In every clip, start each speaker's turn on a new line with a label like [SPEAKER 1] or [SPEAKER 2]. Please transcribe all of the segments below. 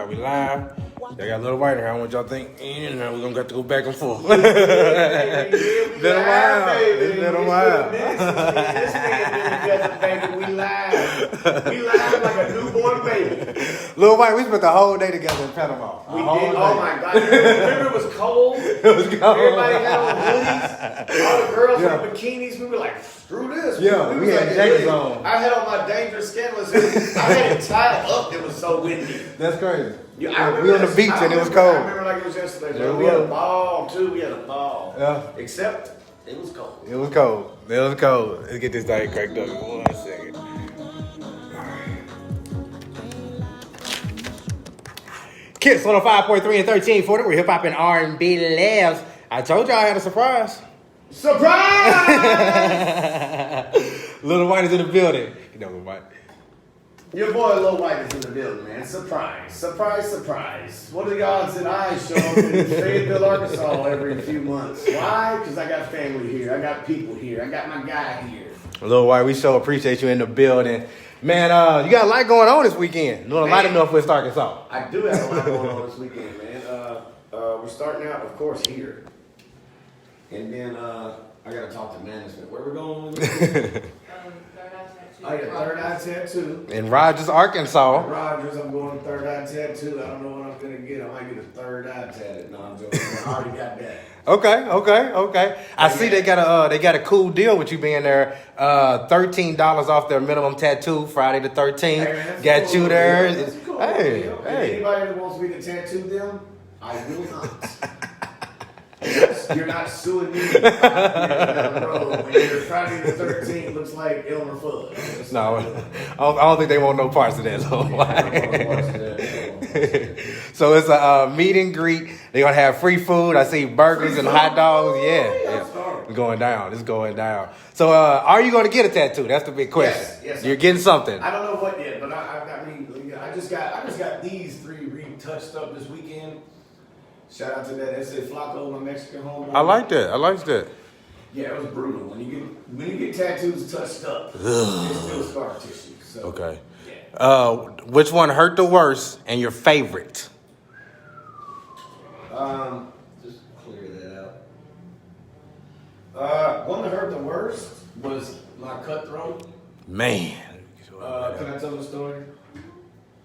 [SPEAKER 1] We live. They got Lil Wyte here. I want y'all to think. And now we're gonna have to go back and forth. Been a while. It's been a while.
[SPEAKER 2] We live. We live like a newborn baby.
[SPEAKER 1] Lil Wyte, we spent the whole day together in Panama.
[SPEAKER 2] We did. Oh my God! Remember it was cold.
[SPEAKER 1] It was cold.
[SPEAKER 2] Everybody had on hoodies. All the girls had bikinis. We were like, screw this.
[SPEAKER 1] Yeah, we had jackets on.
[SPEAKER 2] I had on my dangerous scandalous hoodie. I had it tied up. It was so windy.
[SPEAKER 1] That's crazy.
[SPEAKER 2] We
[SPEAKER 1] on the beach and it was cold.
[SPEAKER 2] I remember like it was yesterday. We had a ball too. We had a ball.
[SPEAKER 1] Yeah.
[SPEAKER 2] Except it was cold.
[SPEAKER 1] It was cold. It was cold. Let's get this thing cracked up in 1 second. Kiss 105.3 and 1340. We're hip hop and R&B lives. I told y'all I had a surprise.
[SPEAKER 2] Surprise!
[SPEAKER 1] Lil Wyte is in the building. You know Lil Wyte.
[SPEAKER 2] Your boy Lil Wyte is in the building, man. Surprise, surprise, surprise. What are the odds that I show up in Fayetteville, Arkansas every few months? Why? Because I got family here. I got people here. I got my guy here.
[SPEAKER 1] Lil Wyte, we so appreciate you in the building. Man, you got a lot going on this weekend. A lot in Northwest Arkansas.
[SPEAKER 2] I do have a lot going on this weekend, man. We're starting out, of course, here. And then I got to talk to management. Where we're going with this? I got Third Eye Tattoo.
[SPEAKER 1] In Rogers, Arkansas.
[SPEAKER 2] Rogers, I'm going to Third Eye Tattoo. I don't know what I'm going to get. I might get a third eye tattoo. No, I'm joking. I already got that.
[SPEAKER 1] Okay. I see they got a cool deal with you being there. $13 off their minimum tattoo Friday the 13th.
[SPEAKER 2] Hey, man,
[SPEAKER 1] got
[SPEAKER 2] cool.
[SPEAKER 1] you there.
[SPEAKER 2] That's cool.
[SPEAKER 1] Hey.
[SPEAKER 2] Anybody that wants me to tattoo them, I will not. You're not suing me down the road when your Friday the 13th looks like Elmer Fudd.
[SPEAKER 1] No, I don't think they want no parts of that. So it's a meet and greet. They're going to have free food. I see burgers and hot dogs. Yeah. It's going down. So are you going to get a tattoo? That's the big question.
[SPEAKER 2] Yes.
[SPEAKER 1] You're getting something.
[SPEAKER 2] I don't know what yet, but I just got these 3 retouched up this weekend. Shout out to that S.A. Flacco, my Mexican homeboy.
[SPEAKER 1] I like that.
[SPEAKER 2] Yeah, it was brutal. When you get tattoos touched up, it's still scar tissue. So,
[SPEAKER 1] Okay.
[SPEAKER 2] Yeah.
[SPEAKER 1] Which one hurt the worst and your favorite?
[SPEAKER 2] Just clear that out. One that hurt the worst was my cutthroat.
[SPEAKER 1] Man.
[SPEAKER 2] Can I tell the story?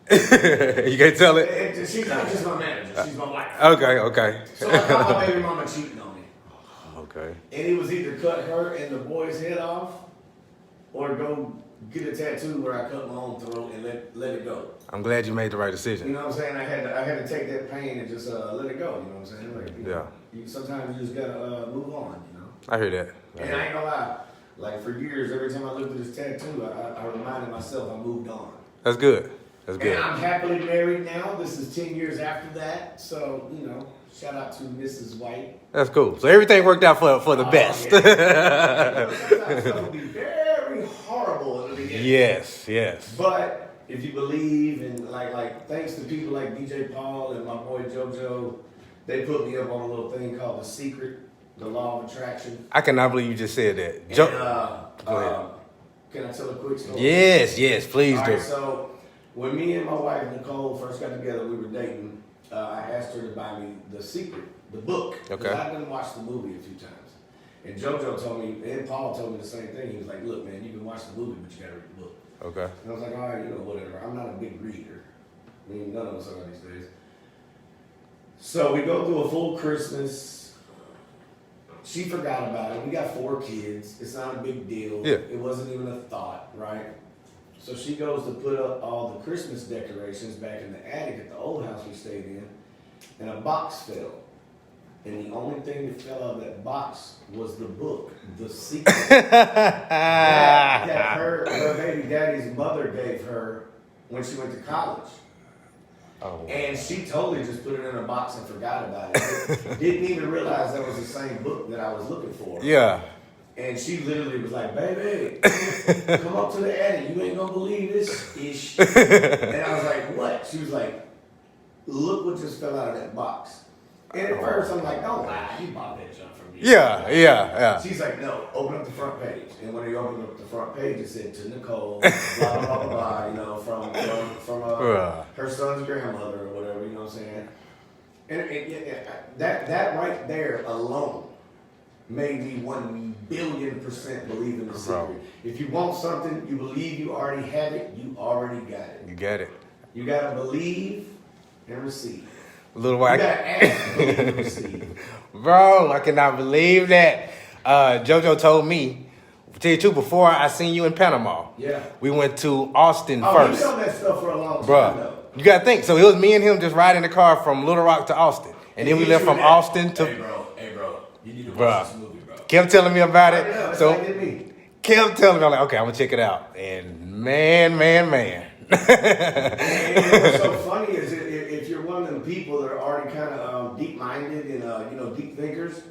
[SPEAKER 1] You can't tell it?
[SPEAKER 2] She's not just my manager. She's my wife.
[SPEAKER 1] Okay.
[SPEAKER 2] So I caught my baby mama cheating on me.
[SPEAKER 1] Okay.
[SPEAKER 2] And it was either cut her and the boy's head off, or go get a tattoo where I cut my own throat and let it go.
[SPEAKER 1] I'm glad you made the right decision.
[SPEAKER 2] You know what I'm saying? I had to take that pain and just let it go. You know what I'm saying? Like, sometimes you just gotta move on. You know.
[SPEAKER 1] I hear that.
[SPEAKER 2] And I ain't gonna lie. Like for years, every time I looked at this tattoo, I reminded myself I moved on.
[SPEAKER 1] That's good.
[SPEAKER 2] And I'm happily married now. This is 10 years after that. So, shout out to Mrs. White.
[SPEAKER 1] That's cool. So everything worked out for the best.
[SPEAKER 2] Yeah. Sometimes stuff will be very horrible in the beginning.
[SPEAKER 1] Yes.
[SPEAKER 2] But if you believe and like thanks to people like DJ Paul and my boy JoJo, they put me up on a little thing called The Secret, the Law of Attraction.
[SPEAKER 1] I cannot believe you just said that.
[SPEAKER 2] And,
[SPEAKER 1] Go ahead.
[SPEAKER 2] Can I tell a quick story?
[SPEAKER 1] Yes, please do.
[SPEAKER 2] Right, so when me and my wife Nicole first got together, we were dating. I asked her to buy me The Secret, the book.
[SPEAKER 1] Okay.
[SPEAKER 2] I didn't watch the movie a few times. And JoJo told me, and Paul told me the same thing. He was like, look, man, you can watch the movie, but you got to read the book.
[SPEAKER 1] Okay.
[SPEAKER 2] And I was like, all right, whatever. I'm not a big reader. I mean, none of us are these days. So we go through a full Christmas. She forgot about it. We got 4 kids. It's not a big deal.
[SPEAKER 1] Yeah.
[SPEAKER 2] It wasn't even a thought, right? So she goes to put up all the Christmas decorations back in the attic at the old house we stayed in, and a box fell. And the only thing that fell out of that box was the book, The Secret, that her baby daddy's mother gave her when she went to college.
[SPEAKER 1] Oh.
[SPEAKER 2] And she totally just put it in a box and forgot about it. Didn't even realize that was the same book that I was looking for.
[SPEAKER 1] Yeah.
[SPEAKER 2] And she literally was like, baby, come up to the attic. You ain't gonna believe this ish. And I was like, what? She was like, look what just fell out of that box. And at first I'm like, don't lie, you bought that junk from me.
[SPEAKER 1] Yeah.
[SPEAKER 2] She's like, no, open up the front page. And when he opened up the front page, it said to Nicole, blah, blah, blah, blah, from her son's grandmother or what I'm saying? And that right there alone made me 1,000,000,000% believe in the secret. If you want something, you believe you already have it, you already got it.
[SPEAKER 1] You got it.
[SPEAKER 2] You gotta believe and receive.
[SPEAKER 1] Lil Wyte.
[SPEAKER 2] You gotta ask, believe, and receive.
[SPEAKER 1] Bro, I cannot believe that. JoJo told me, to tell you the truth, before I seen you in Panama,
[SPEAKER 2] Yeah.
[SPEAKER 1] we went to Austin
[SPEAKER 2] Oh,
[SPEAKER 1] first.
[SPEAKER 2] you know that stuff for a long time,
[SPEAKER 1] Bro,
[SPEAKER 2] though.
[SPEAKER 1] you gotta think. So it was me and him just riding the car from Little Rock to Austin. And then we left from Austin to...
[SPEAKER 2] Hey, bro. You need to watch this movie, bro.
[SPEAKER 1] Kept telling me about it.
[SPEAKER 2] Yeah,
[SPEAKER 1] So
[SPEAKER 2] like it me.
[SPEAKER 1] kept telling me, I'm like, okay, I'm gonna check it out. And man.
[SPEAKER 2] And what's so funny is if you're one of them people that are already kind of deep-minded and deep thinkers,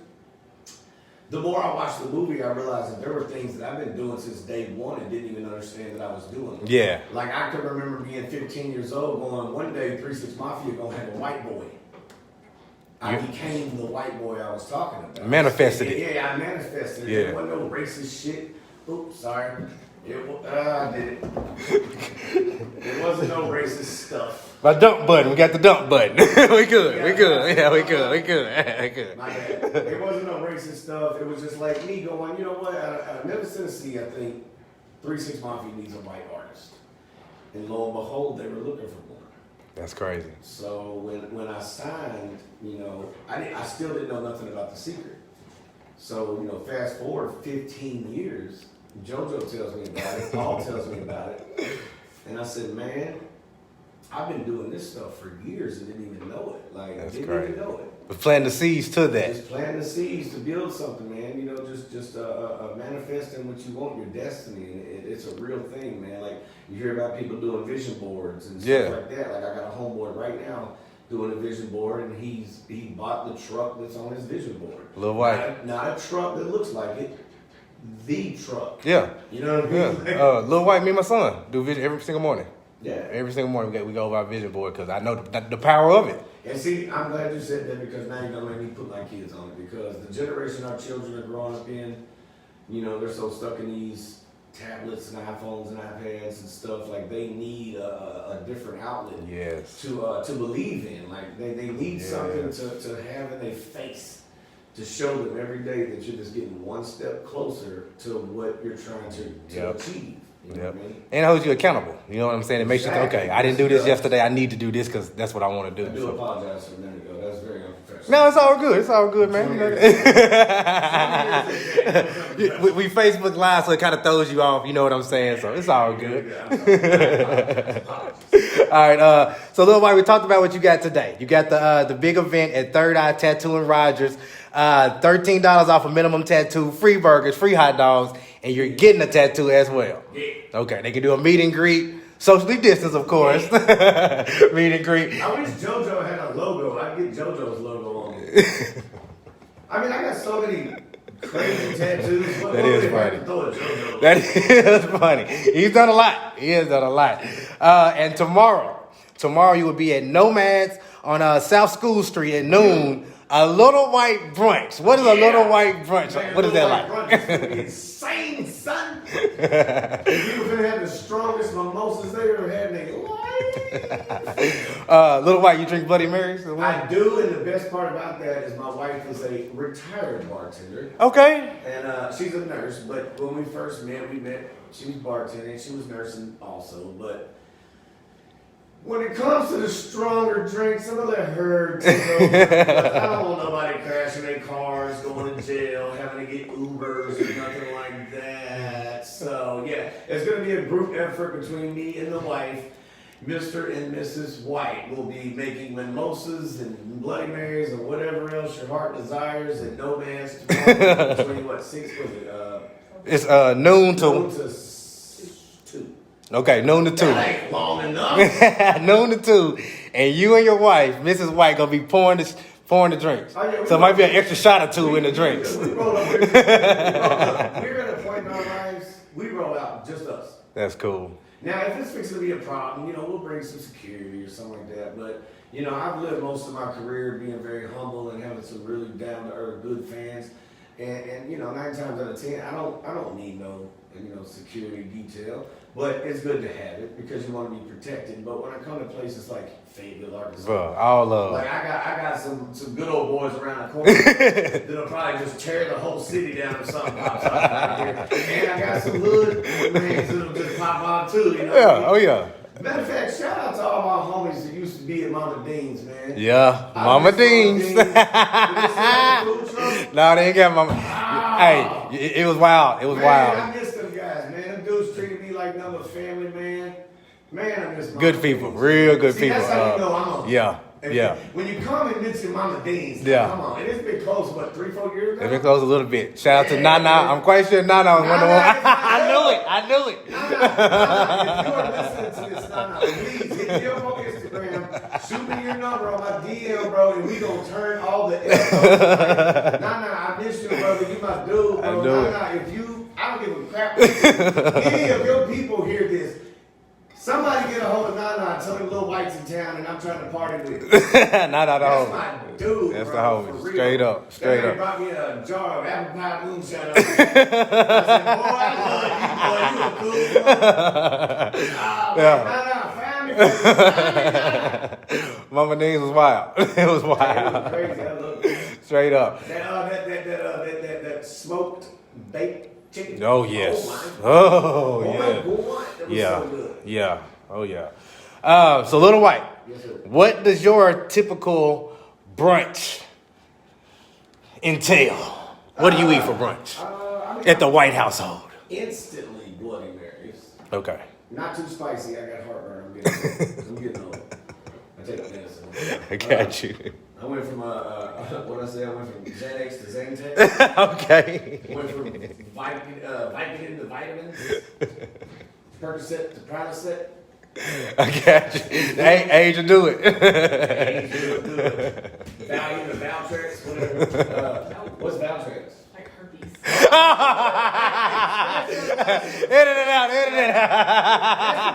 [SPEAKER 2] the more I watched the movie, I realized that there were things that I've been doing since day one and didn't even understand that I was doing.
[SPEAKER 1] Yeah.
[SPEAKER 2] Like I can remember being 15 years old, going one day 3 6 Mafia gonna have a white boy. I became the white boy I was talking about.
[SPEAKER 1] Manifested it.
[SPEAKER 2] Yeah, I manifested it.
[SPEAKER 1] Yeah.
[SPEAKER 2] There wasn't no racist shit. Oops, sorry. I did it. There wasn't no racist stuff.
[SPEAKER 1] My dump button. We got the dump button. we good. Yeah, we good.
[SPEAKER 2] My bad. There wasn't no racist stuff. It was just like me going, you know what? Out of Memphis, Tennessee, I think 3 6 Mafia needs a white artist. And lo and behold, they were looking for one.
[SPEAKER 1] That's crazy.
[SPEAKER 2] So when I signed, I still didn't know nothing about the secret. So, fast forward 15 years, JoJo tells me about it, Paul tells me about it. And I said, man, I've been doing this stuff for years and didn't even know it.
[SPEAKER 1] That's
[SPEAKER 2] didn't
[SPEAKER 1] crazy.
[SPEAKER 2] even know it.
[SPEAKER 1] But planting the seeds to that.
[SPEAKER 2] Just planting the seeds to build something, man. Just manifesting what you want, your destiny. And it's a real thing, man. Like, you hear about people doing vision boards and stuff like that. Like, I got a homeboy right now doing a vision board, and he bought the truck that's on his vision board.
[SPEAKER 1] Lil Wyte.
[SPEAKER 2] Not a truck that looks like it. The truck.
[SPEAKER 1] Yeah.
[SPEAKER 2] You know what I mean?
[SPEAKER 1] Yeah. Lil Wyte, me and my son do vision every single morning.
[SPEAKER 2] Yeah.
[SPEAKER 1] Every single morning we go over our vision board because I know the power of it.
[SPEAKER 2] And see, I'm glad you said that because now you're going to make me put my kids on it because the generation our children are growing up in, they're so stuck in these tablets and iPhones and iPads and stuff. Like, they need a different outlet to believe in. Like, they need something to have in their face to show them every day that you're just getting one step closer to what you're trying to achieve. You know what I mean?
[SPEAKER 1] And it holds you accountable. You know what I'm saying? It makes you think, okay, I didn't do this yesterday. I need to do this because that's what I want to do.
[SPEAKER 2] I do apologize for a minute ago. That's very unprofessional.
[SPEAKER 1] No, it's all good. It's all good, man. we Facebook Live, so it kind of throws you off. You know what I'm saying? So it's all good. All right. So, Lil Wyte, we talked about what you got today. You got the big event at Third Eye Tattoo in Rogers. $13 off a minimum tattoo, free burgers, free hot dogs, and you're getting a tattoo as well. Yeah. Okay, they can do a meet and greet, socially distance, of course. Meet and greet.
[SPEAKER 2] I wish JoJo had a logo. I'd get JoJo's logo on it. I mean, I got so many crazy tattoos.
[SPEAKER 1] That is funny. That is funny. He's done a lot. He has done a lot. And tomorrow you will be at Nomads on South School Street at noon. A Little White brunch. What is a Little White brunch?
[SPEAKER 2] Man,
[SPEAKER 1] what is that like?
[SPEAKER 2] Brunch is gonna be insane, son. You're gonna have the strongest mimosas they ever had in their life.
[SPEAKER 1] Little White, you drink Bloody Marys?
[SPEAKER 2] I do, and the best part about that is my wife is a retired bartender.
[SPEAKER 1] Okay.
[SPEAKER 2] And she's a nurse, but when we first met, she was bartending, she was nursing also, but when it comes to the stronger drinks, I'm gonna let her take over. I don't want nobody crashing their cars, going to jail, having to get Ubers or nothing like that. So yeah, it's gonna be a group effort between me and the wife. Mr. and Mrs. White will be making mimosas and Bloody Marys and whatever else your heart desires and Nomads tomorrow between what 6 was it?
[SPEAKER 1] It's noon to
[SPEAKER 2] 2.
[SPEAKER 1] Okay, noon to 2.
[SPEAKER 2] That ain't long enough.
[SPEAKER 1] Noon to 2, and you and your wife, Mrs. White, gonna be pouring the drinks.
[SPEAKER 2] Oh, yeah,
[SPEAKER 1] so it might be an extra shot or two in the drinks.
[SPEAKER 2] We roll up. We're at a point in our lives. We roll out just us.
[SPEAKER 1] That's cool.
[SPEAKER 2] Now, if it's fixing to be a problem, we'll bring some security or something like that. But I've lived most of my career being very humble and having some really down to earth good fans. And you know, 9 times out of 10, I don't need no security detail, but it's good to have it because you want to be protected. But when I come to places like Fayetteville, Arkansas,
[SPEAKER 1] Bro, all love.
[SPEAKER 2] like I got some good old boys around the corner that'll probably just tear the whole city down if something pops up out here. And I got some hood man that'll just pop on too. You know?
[SPEAKER 1] Yeah, oh yeah.
[SPEAKER 2] Matter of fact, shout out to all my homies that used to be at Mama Dean's, man.
[SPEAKER 1] Yeah, Mama Dean's. No, they ain't got Mama. Hey, it was wild. It was wild.
[SPEAKER 2] I miss them guys, man. Them dudes treated me like another family, man. Man, I miss Mama
[SPEAKER 1] Good people,
[SPEAKER 2] Dean's.
[SPEAKER 1] real good people.
[SPEAKER 2] That's how you know I'm on.
[SPEAKER 1] Yeah, yeah.
[SPEAKER 2] When you come and mention Mama Dean's,
[SPEAKER 1] Yeah.
[SPEAKER 2] come on. And it's been close, what, 3-4 years ago?
[SPEAKER 1] It's been close a little bit. Shout out to Nana. I'm quite sure Nana was one of the ones. I knew it.
[SPEAKER 2] Nana, if you are listening to this, Nana, please hit me up on Instagram. Shoot me your number on my DM, bro, and we gonna turn all the L's. Like, Nana, I miss you, brother. You my dude, bro. Nana, if you, I don't give a crap. Any of your people hear this, somebody get a hold of Nana and tell him Lil Wyte's in town and I'm trying to party with him.
[SPEAKER 1] Not at all.
[SPEAKER 2] That's my dude,
[SPEAKER 1] That's
[SPEAKER 2] bro,
[SPEAKER 1] the homie.
[SPEAKER 2] for real.
[SPEAKER 1] Straight up. Straight
[SPEAKER 2] They
[SPEAKER 1] up.
[SPEAKER 2] brought me a jar of apple pie moonshine. I said, boy, I love you, boy. You a cool boy.
[SPEAKER 1] Yeah.
[SPEAKER 2] Nana, family.
[SPEAKER 1] Mama Dean's was wild. It was
[SPEAKER 2] It was
[SPEAKER 1] wild.
[SPEAKER 2] crazy. I love it.
[SPEAKER 1] Straight up.
[SPEAKER 2] That smoked baked chicken.
[SPEAKER 1] Oh yes.
[SPEAKER 2] Oh
[SPEAKER 1] Oh
[SPEAKER 2] my
[SPEAKER 1] yeah.
[SPEAKER 2] God. That was
[SPEAKER 1] Yeah.
[SPEAKER 2] so good.
[SPEAKER 1] Yeah. Oh yeah. So Lil Wyte,
[SPEAKER 2] Yes, sir.
[SPEAKER 1] what does your typical brunch entail? What do you eat for brunch
[SPEAKER 2] I mean,
[SPEAKER 1] at the White household?
[SPEAKER 2] instantly Bloody Marys.
[SPEAKER 1] Okay.
[SPEAKER 2] Not too spicy. I got heartburn. I'm getting old. I take medicine.
[SPEAKER 1] I got you.
[SPEAKER 2] I went from what I say. I went from Xanax to Zantac.
[SPEAKER 1] Okay.
[SPEAKER 2] Went from Vicodin to vitamins. Percocet to Prilosec.
[SPEAKER 1] I got you. Age will do it.
[SPEAKER 2] Valium to Valtrex. Whatever. What's Valtrex?
[SPEAKER 3] Like herpes.
[SPEAKER 1] Edit it out. Edit it out.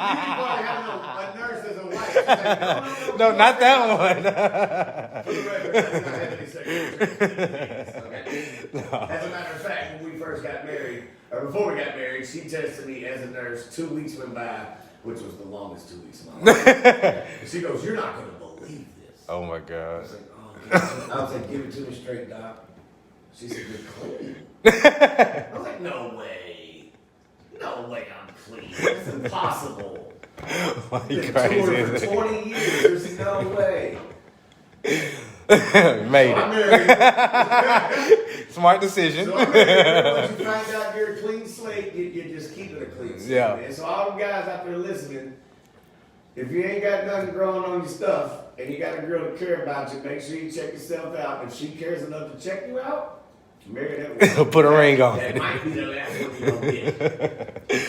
[SPEAKER 2] You probably have a nurse as a wife. She's like,
[SPEAKER 1] No, not that one.
[SPEAKER 2] For the record, I did not have any sexual experience. Okay? As a matter of fact, when we first got married, or before we got married, she tested me as a nurse. 2 weeks went by, which was the longest 2 weeks of my life. And she goes, "You're not going to believe this."
[SPEAKER 1] Oh my
[SPEAKER 2] I
[SPEAKER 1] God.
[SPEAKER 2] was like, "Oh." I was like, "Give it to me straight, doc." She said, "You're clean." I was like, "No way. No way I'm clean. That's impossible.
[SPEAKER 1] Why you
[SPEAKER 2] Been
[SPEAKER 1] crazy?
[SPEAKER 2] touring for 20 years. There's no way."
[SPEAKER 1] Made
[SPEAKER 2] So I'm
[SPEAKER 1] it.
[SPEAKER 2] married.
[SPEAKER 1] Smart decision.
[SPEAKER 2] So I'm married. Once you find out you're a clean slate, you just keep it a clean slate.
[SPEAKER 1] Yeah.
[SPEAKER 2] Man. So all them guys out there listening, if you ain't got nothing growing on your stuff and you got a girl that care about you, make sure you check yourself out. If she cares enough to check you out, marry that woman.
[SPEAKER 1] Put a ring on
[SPEAKER 2] That
[SPEAKER 1] it.
[SPEAKER 2] might be the last one you're gonna get.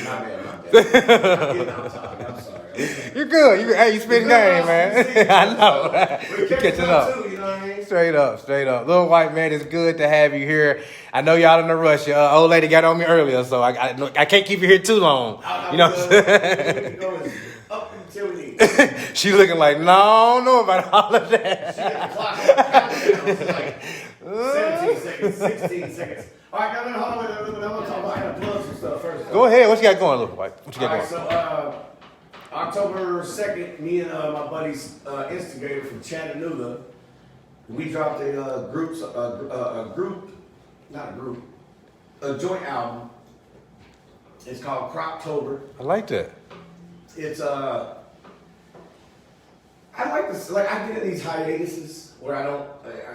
[SPEAKER 2] My bad. I'm getting out talking. I'm sorry.
[SPEAKER 1] You're good. Hey, you spitting game, man. I know.
[SPEAKER 2] We're
[SPEAKER 1] You catching up.
[SPEAKER 2] too, you know what I mean?
[SPEAKER 1] Straight up, straight up. Lil Wyte, man, it's good to have you here. I know y'all in a rush. Your old lady got on me earlier, so I can't keep you here too long. You know what I'm saying?
[SPEAKER 2] Up until we need.
[SPEAKER 1] She looking like, no, I don't know about all of that.
[SPEAKER 2] She got the clock on countdown. It's like 17 seconds, 16 seconds. All right, now hold on. I'm going to talk about how to plug some stuff first.
[SPEAKER 1] Go ahead. What you got going, Lil Wyte? What you
[SPEAKER 2] All
[SPEAKER 1] got
[SPEAKER 2] right,
[SPEAKER 1] going?
[SPEAKER 2] so October 2nd, me and my buddies, instigator from Chattanooga, we dropped a joint album. It's called Croptober.
[SPEAKER 1] I like that.
[SPEAKER 2] It's I like this. Like I get in these hiatuses where I don't,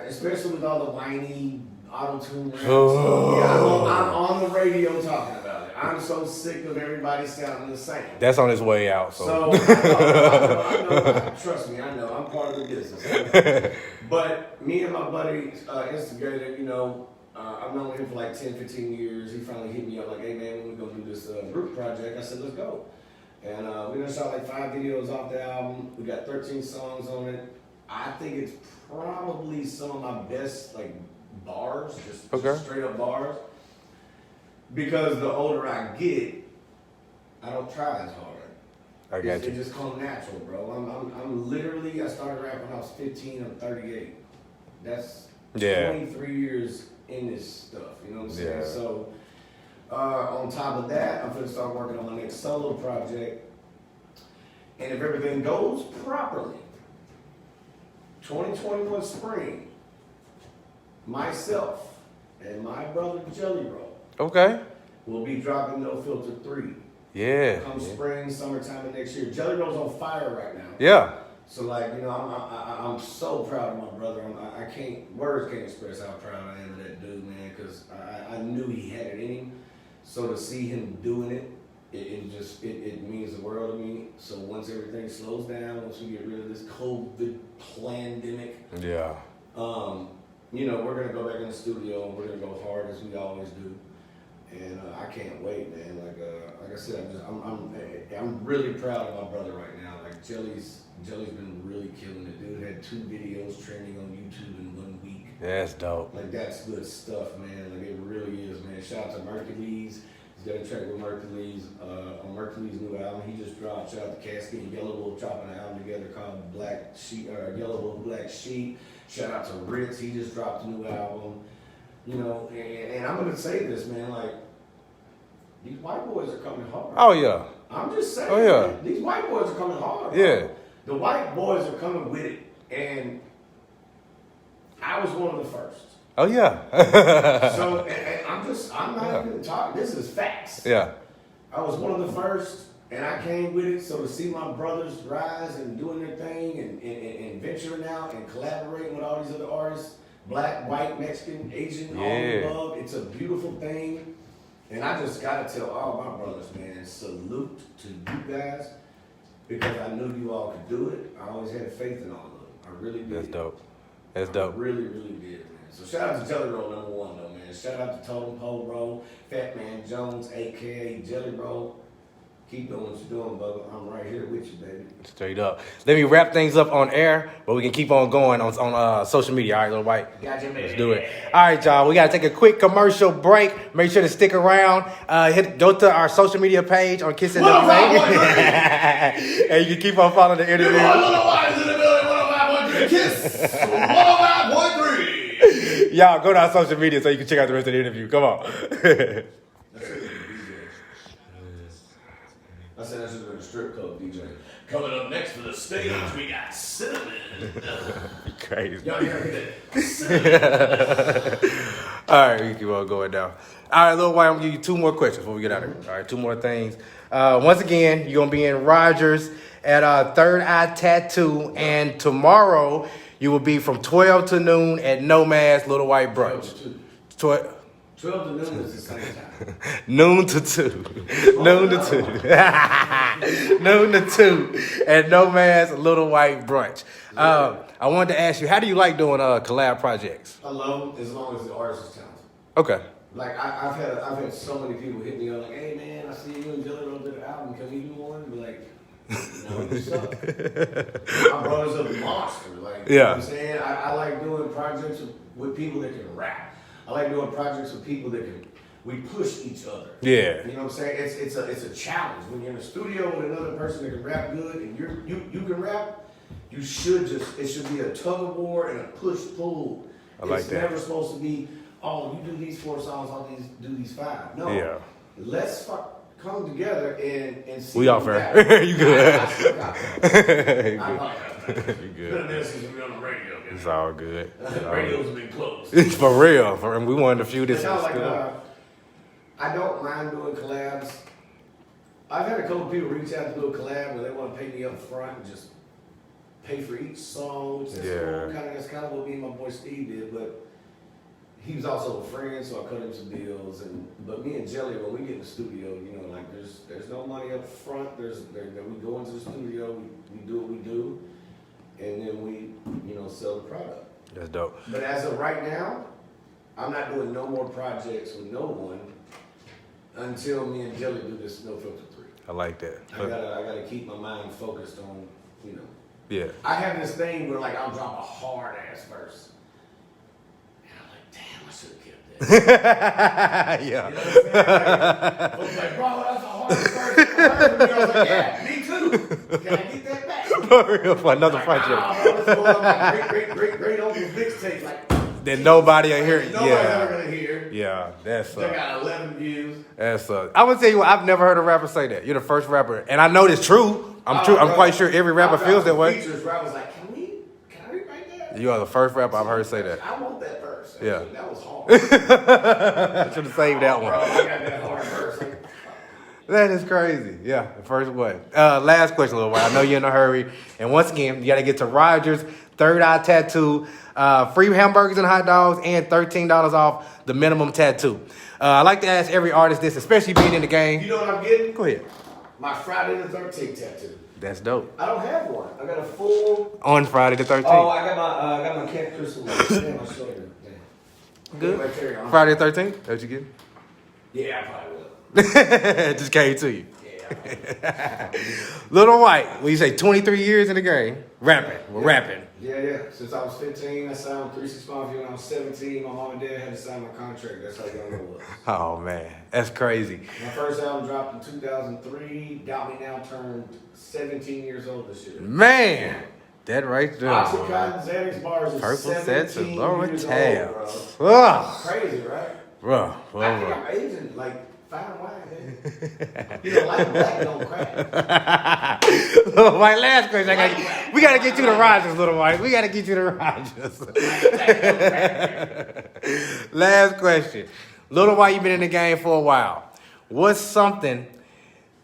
[SPEAKER 2] especially with all the whiny auto-tune raps.
[SPEAKER 1] Oh.
[SPEAKER 2] Yeah, I'm on the radio talking about it. I'm so sick of everybody sounding the same.
[SPEAKER 1] That's on his way out. So,
[SPEAKER 2] So I know, trust me, I know. I'm part of the business. But me and my buddy instigator, you know, I've known him for like 10, 15 years. He finally hit me up like, "Hey man, when we gonna do this group project?" I said, "Let's go." And we done shot like 5 videos off the album. We got 13 songs on it. I think it's probably some of my best like bars, just straight up bars. Because the older I get, I don't try as hard.
[SPEAKER 1] I got
[SPEAKER 2] It
[SPEAKER 1] you.
[SPEAKER 2] just comes natural, bro. I'm literally, I started rapping when I was 15. I'm 38. That's
[SPEAKER 1] Yeah.
[SPEAKER 2] 23 years in this stuff. You know what I'm saying?
[SPEAKER 1] Yeah.
[SPEAKER 2] So on top of that, I'm gonna start working on my next solo project. And if everything goes properly, 2021 spring, myself and my brother Jelly Roll
[SPEAKER 1] Okay.
[SPEAKER 2] will be dropping No Filter 3.
[SPEAKER 1] Yeah.
[SPEAKER 2] Come spring, summertime of next year. Jelly Roll's on fire right now.
[SPEAKER 1] Yeah.
[SPEAKER 2] So like, you know, I'm so proud of my brother. I can't, words can't express how proud I am of that dude, man, because I knew he had it in him. So to see him doing it, it means the world to me. So once everything slows down, once we get rid of this COVID pandemic,
[SPEAKER 1] Yeah.
[SPEAKER 2] you know, we're gonna go back in the studio and we're gonna go hard as we always do. And I can't wait, man. Like I said, I'm really proud of my brother right now. Like Jelly's been really killing it. Dude had 2 videos trending on YouTube in 1 week.
[SPEAKER 1] That's dope.
[SPEAKER 2] Like that's good stuff, man. Like it really is, man. Shout out to Mercules. He's got a track with Mercules on Mercules' new album. He just dropped. Shout out to Casket and Yellow Wolf dropping an album together called Black Sheep, Yellow Wolf Black Sheep. Shout out to Ritz. He just dropped a new album. You know, and I'm gonna say this, man. Like these white boys are coming hard.
[SPEAKER 1] Oh yeah.
[SPEAKER 2] I'm just saying.
[SPEAKER 1] Oh yeah.
[SPEAKER 2] Man, these white boys are coming hard. Bro.
[SPEAKER 1] Yeah.
[SPEAKER 2] The white boys are coming with it, and I was one of the first.
[SPEAKER 1] Oh yeah.
[SPEAKER 2] So I'm not even talking. This is facts.
[SPEAKER 1] Yeah.
[SPEAKER 2] I was one of the first, and I came with it. So to see my brothers rise and doing their thing and venturing out and collaborating with all these other artists, black, white, Mexican, Asian, all the above, it's a beautiful thing. And I just gotta tell all my brothers, man, salute to you guys, because I knew you all could do it. I always had faith in all of them. I really did.
[SPEAKER 1] That's dope. That's dope.
[SPEAKER 2] I really, really did, man. So shout out to Jelly Roll #1 though, man. Shout out to Totem Pole Roll, Fat Man Jones, aka Jelly Roll. Keep doing what you're doing, brother. I'm right here with you, baby.
[SPEAKER 1] Straight up. Let me wrap things up on air, but we can keep on going on social media. All right, Lil Wyte.
[SPEAKER 2] Gotcha, man.
[SPEAKER 1] Let's do it. All right, y'all. We got to take a quick commercial break. Make sure to stick around. Go to our social media page on Kiss and and you can keep on following the interview.
[SPEAKER 2] 105 in the building, 105.3 Kiss, 105.3.
[SPEAKER 1] Y'all go to our social media so you can check out the rest of the interview. Come on.
[SPEAKER 2] I said that should have been a strip club DJ. Coming up next for the stage, we got Cinnamon.
[SPEAKER 1] Crazy.
[SPEAKER 2] Y'all hear that? Cinnamon.
[SPEAKER 1] All right, we keep on going down. All right, Lil Wyte, I'm going to give you 2 more questions before we get out of here. All right, 2 more things. Once again, you're going to be in Rogers at Third Eye Tattoo, and tomorrow you will be from 12 to noon at No Mask Lil Wyte Brunch. 12
[SPEAKER 2] to noon is the same time.
[SPEAKER 1] Noon to 2. Noon to 2. Noon to 2 at No Mask Lil Wyte Brunch. I wanted to ask you, how do you like doing collab projects?
[SPEAKER 2] I love them as long as the artist is talented.
[SPEAKER 1] Okay.
[SPEAKER 2] Like I've had so many people hit me up like, hey man, I see you and Jelly Roll did an album. Can we do one? Be like, no, you suck. My brother's a monster. Like, you know what I'm saying? I like doing projects with people that can rap. I like doing projects with people that we push each other.
[SPEAKER 1] Yeah.
[SPEAKER 2] You know what I'm saying? It's a challenge. When you're in a studio with another person that can rap good and you can rap, it should be a tug of war and a push-pull.
[SPEAKER 1] I like
[SPEAKER 2] it's
[SPEAKER 1] that.
[SPEAKER 2] never supposed to be, oh, you do these 4 songs, I'll do these 5. No.
[SPEAKER 1] Yeah.
[SPEAKER 2] Let's come together and see.
[SPEAKER 1] We off air. You good.
[SPEAKER 2] I still got that.
[SPEAKER 1] You good. You
[SPEAKER 2] It's been a
[SPEAKER 1] good.
[SPEAKER 2] minute since we've been on the radio.
[SPEAKER 1] It's all good.
[SPEAKER 2] Radio's been closed.
[SPEAKER 1] It's for real. And we wanted a few this
[SPEAKER 2] It's not like,
[SPEAKER 1] still.
[SPEAKER 2] I don't mind doing collabs. I've had a couple people reach out to do a collab where they want to pay me up front and just pay for each song, which is that's kind of what me and my boy Steve did, but he was also a friend, so I cut him some deals. But me and Jelly, when we get in the studio, you know, like there's no money up front. We go into the studio, we do what we do, and then we, you know, sell the product.
[SPEAKER 1] That's dope.
[SPEAKER 2] But as of right now, I'm not doing no more projects with no one until me and Jelly do this No Filter 3.
[SPEAKER 1] I like that.
[SPEAKER 2] I gotta keep my mind focused on, you know.
[SPEAKER 1] Yeah.
[SPEAKER 2] I have this thing where like I'll drop a hard ass verse. And I'm like, damn, I should have kept that.
[SPEAKER 1] Yeah.
[SPEAKER 2] You know what I'm saying? I was like, bro, that's a hard verse. I was like, yeah, me too. Can I get that back?
[SPEAKER 1] For real, for another
[SPEAKER 2] Like,
[SPEAKER 1] project.
[SPEAKER 2] bro, this was like great open mixtape. Like,
[SPEAKER 1] Then nobody will hear.
[SPEAKER 2] Nobody's ever gonna hear.
[SPEAKER 1] Yeah, that's.
[SPEAKER 2] They got 11 views.
[SPEAKER 1] That's. I would tell you what. I've never heard a rapper say that. You're the first rapper, and I know it's true. I'm quite sure every rapper feels that way.
[SPEAKER 2] Features rappers like, can I rewrite that?
[SPEAKER 1] You are the first rapper I've heard say that.
[SPEAKER 2] I want that verse.
[SPEAKER 1] Yeah.
[SPEAKER 2] That was hard.
[SPEAKER 1] Should have saved that one.
[SPEAKER 2] Bro, I got that hard verse.
[SPEAKER 1] That is crazy. Yeah, the first one. Last question, Lil Wyte. I know you're in a hurry. And once again, you got to get to Rogers, Third Eye Tattoo, free hamburgers and hot dogs, and $13 off the minimum tattoo. I like to ask every artist this, especially being in the game.
[SPEAKER 2] You know what I'm getting?
[SPEAKER 1] Go ahead.
[SPEAKER 2] My Friday the 13th tattoo.
[SPEAKER 1] That's dope.
[SPEAKER 2] I don't have one. I got a full.
[SPEAKER 1] On Friday the 13th.
[SPEAKER 2] Oh, I got my Camp Crystal. Damn, I showed you. Damn.
[SPEAKER 1] Good.
[SPEAKER 2] Right there,
[SPEAKER 1] Friday the 13th? That what you get?
[SPEAKER 2] Yeah, I probably will.
[SPEAKER 1] Just came to you.
[SPEAKER 2] Yeah.
[SPEAKER 1] Lil Wyte, when you say 23 years in the game, rapping. We're rapping.
[SPEAKER 2] Yeah. Since I was 15, I signed 365. When I was 17, my mom and dad had to sign my contract. That's how young I was.
[SPEAKER 1] Oh, man. That's crazy.
[SPEAKER 2] My first album dropped in 2003. Got Me Now turned 17 years old this year.
[SPEAKER 1] Man. That right there.
[SPEAKER 2] Oxycontin, Xanax bars is
[SPEAKER 1] Purple
[SPEAKER 2] 17
[SPEAKER 1] sets and lower
[SPEAKER 2] years
[SPEAKER 1] tabs.
[SPEAKER 2] old, bro. Crazy, right?
[SPEAKER 1] Bro.
[SPEAKER 2] I think I'm aging like fine wine, man. You know, like black don't crack.
[SPEAKER 1] Lil Wyte, last question. We got to get you to Rogers, Lil Wyte. We got to get you to Rogers. Last question. Lil Wyte, you've been in the game for a while. What's something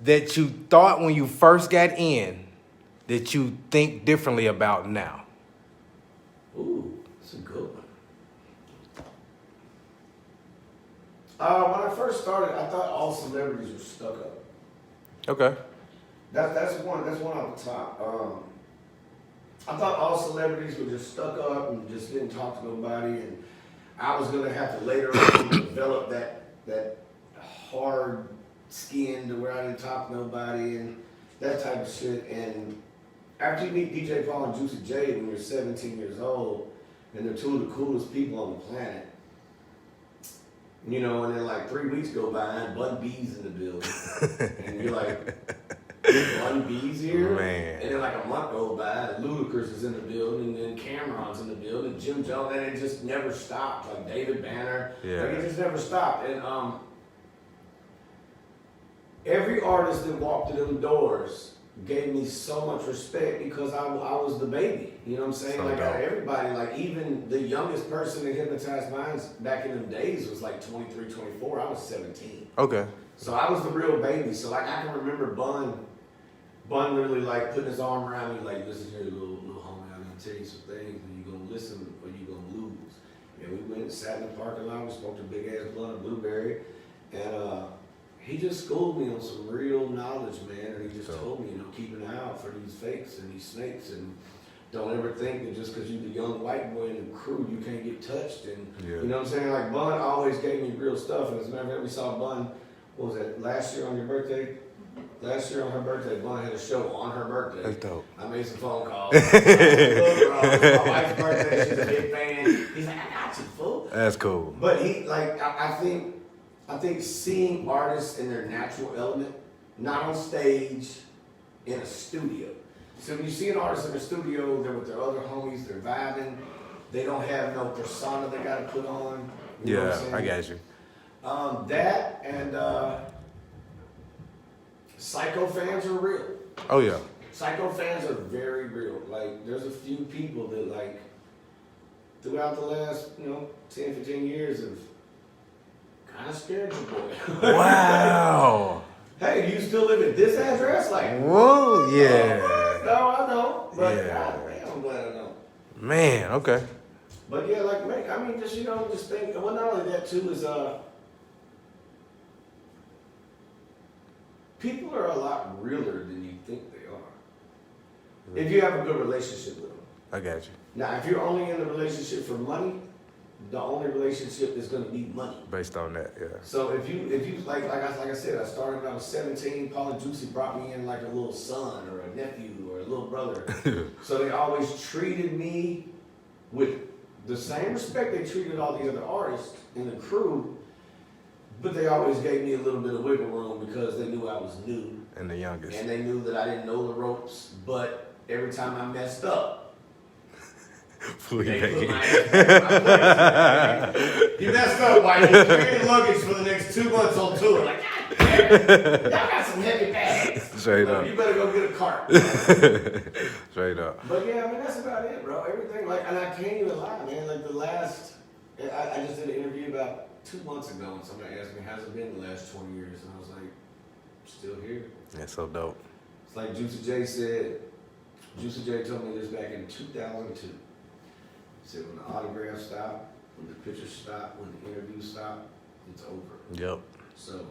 [SPEAKER 1] that you thought when you first got in that you think differently about now?
[SPEAKER 2] Ooh, that's a good one. When I first started, I thought all celebrities were stuck up.
[SPEAKER 1] Okay.
[SPEAKER 2] That's one off the top. I thought all celebrities were just stuck up and just didn't talk to nobody, and I was gonna have to later on develop that hard skin to where I didn't talk to nobody and that type of shit. And after you meet DJ Paul and Juicy J when you're 17 years old, and they're two of the coolest people on the planet, you know, and then like 3 weeks go by and Bun B's in the building, and you're like, Bun B's here?
[SPEAKER 1] Man.
[SPEAKER 2] And then like a month goes by, and Ludacris is in the building, and then Cameron's in the building, Jim Jones, and it just never stopped. Like David Banner,
[SPEAKER 1] Yeah.
[SPEAKER 2] like it just never stopped. And every artist that walked through them doors gave me so much respect because I was the baby. You know what I'm saying?
[SPEAKER 1] So
[SPEAKER 2] like
[SPEAKER 1] dope.
[SPEAKER 2] everybody, like even the youngest person that hypnotized minds back in them days was like 23, 24. I was 17.
[SPEAKER 1] Okay.
[SPEAKER 2] So I was the real baby. So like I can remember Bun literally like putting his arm around me like, listen here, little homie, I'm gonna tell you some things and you're gonna listen or you're gonna lose. And we went and sat in the parking lot, we smoked a big ass blunt of blueberry, and he just schooled me on some real knowledge, man, and he just told me, you know, keep an eye out for these fakes and these snakes, and don't ever think that just because you're the young white boy in the crew, you can't get touched. And you know what I'm saying? Like Bun always gave me real stuff, and as a matter of fact, we saw Bun, what was that, last year on your birthday? Last year on her birthday, Bun had a show on her birthday.
[SPEAKER 1] That's dope.
[SPEAKER 2] I made some phone calls. It's my wife's birthday, she's a big fan. He's like, I got you, fool.
[SPEAKER 1] That's cool.
[SPEAKER 2] But he, like, I think seeing artists in their natural element, not on stage, in a studio. So when you see an artist in a studio, they're with their other homies, they're vibing, they don't have no persona they gotta put on. You know what I'm saying?
[SPEAKER 1] I got you.
[SPEAKER 2] That and Psycho fans are real.
[SPEAKER 1] Oh, yeah.
[SPEAKER 2] Psycho fans are very real. Like, there's a few people that, like, throughout the last, 10, 15 years have kind of scared your boy.
[SPEAKER 1] Wow.
[SPEAKER 2] Hey, you still live at this address? Like,
[SPEAKER 1] Whoa, yeah.
[SPEAKER 2] No, I know. But,
[SPEAKER 1] Yeah.
[SPEAKER 2] God, man, I'm glad I know.
[SPEAKER 1] Man, okay.
[SPEAKER 2] But, yeah, like, I mean, just, just think, well, not only that, too, is, people are a lot realer than you think they are. If you have a good relationship with them.
[SPEAKER 1] I got you.
[SPEAKER 2] Now, if you're only in a relationship for money, the only relationship is going to be money.
[SPEAKER 1] Based on that, yeah.
[SPEAKER 2] So if you like I said, I started when I was 17. Paul and Juicy brought me in like a little son or a nephew or a little brother. So they always treated me with the same respect they treated all the other artists in the crew. But they always gave me a little bit of wiggle room because they knew I was new.
[SPEAKER 1] And the youngest.
[SPEAKER 2] And they knew that I didn't know the ropes. But every time I messed up,
[SPEAKER 1] We
[SPEAKER 2] They
[SPEAKER 1] make
[SPEAKER 2] put my
[SPEAKER 1] it.
[SPEAKER 2] ass back on my place. You messed up, White. You carried luggage for the next 2 months on tour. Like, God damn it. Y'all got some heavy bags.
[SPEAKER 1] Straight up.
[SPEAKER 2] You better go get a cart.
[SPEAKER 1] Straight up.
[SPEAKER 2] But yeah, I mean, that's about it, bro. Everything, like, and I can't even lie, man. Like, the last, I just did an interview about 2 months ago, and somebody asked me, how's it been the last 20 years? And I was like, still here.
[SPEAKER 1] That's so dope.
[SPEAKER 2] It's like Juicy J said, Juicy J told me this back in 2002. He said, when the autographs stop, when the pictures stop, when the interviews stop, it's over.
[SPEAKER 1] Yep.
[SPEAKER 2] So,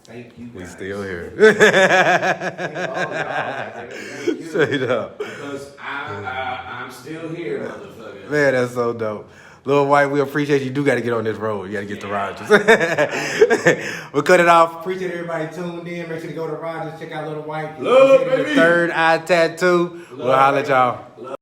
[SPEAKER 2] thank you guys.
[SPEAKER 1] We still here.
[SPEAKER 2] Thank all y'all. Thank you.
[SPEAKER 1] Straight up.
[SPEAKER 2] Because I'm still here, motherfucker.
[SPEAKER 1] Man, that's so dope. Lil Wyte, we appreciate you. Do got to get on this road. You got to get to Rogers. We'll cut it off. Appreciate everybody tuned in. Make sure to go to Rogers. Check out Lil Wyte.
[SPEAKER 2] Love,
[SPEAKER 1] The
[SPEAKER 2] baby.
[SPEAKER 1] Third Eye Tattoo. We'll holler at y'all.